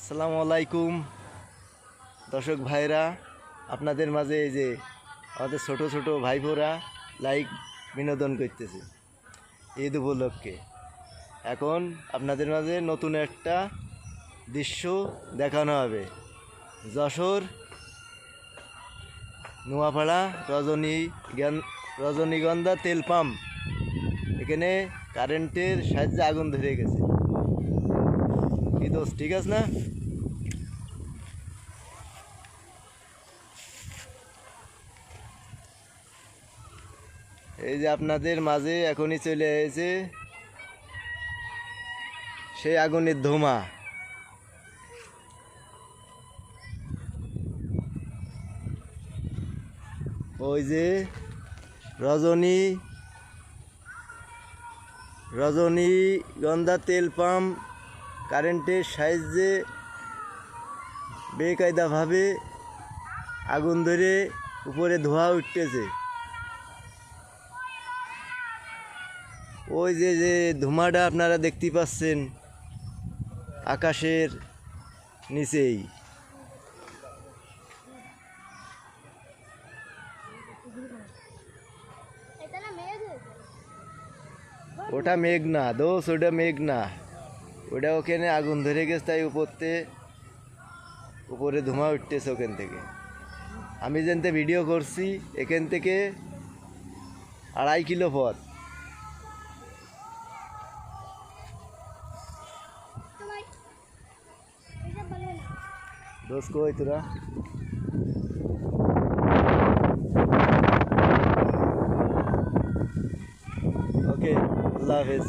আসসালামু আলাইকুম দর্শক ভাইরা, আপনাদের মাঝে এই যে আমাদের ছোট ছোট ভাইপোরা লাইক বিনোদন করতেছে ঈদ উপলক্ষে। এখন আপনাদের মাঝে নতুন একটা দৃশ্য দেখানো হবে। যশোর নোয়াপাড়া রজনীগন্ধা তেল পাম্প, এখানে কারেন্টের সাহায্যে আগুন ধরে গেছে। কি দোষ, ঠিক আছে না? এই যে আপনাদের মাঝে এখনই চলে এসেছে সেই আগুনের ধোঁয়া। ওই যে রজনীগন্ধা তেল পাম্প কারেন্টের সাহায্যে বেকায়দাভাবে আগুন ধরে উপরে ধোঁয়া উঠতেছে। ওই যে যে ধোঁয়াটা আপনারা দেখতে পাচ্ছেন আকাশের নিচেই, ওটা মেঘ না দোষ, ওটা মেঘ না, ওটা ওখানে আগুন ধরে গেছে, তাই উপরে ধোঁয়া উঠতেছে ওখান থেকে। আমি যেনতে ভিডিও করছি এখান থেকে 2.5 কিলো পথ। দোষ কই তোরা? ওকে, আল্লাহ হাফেজ।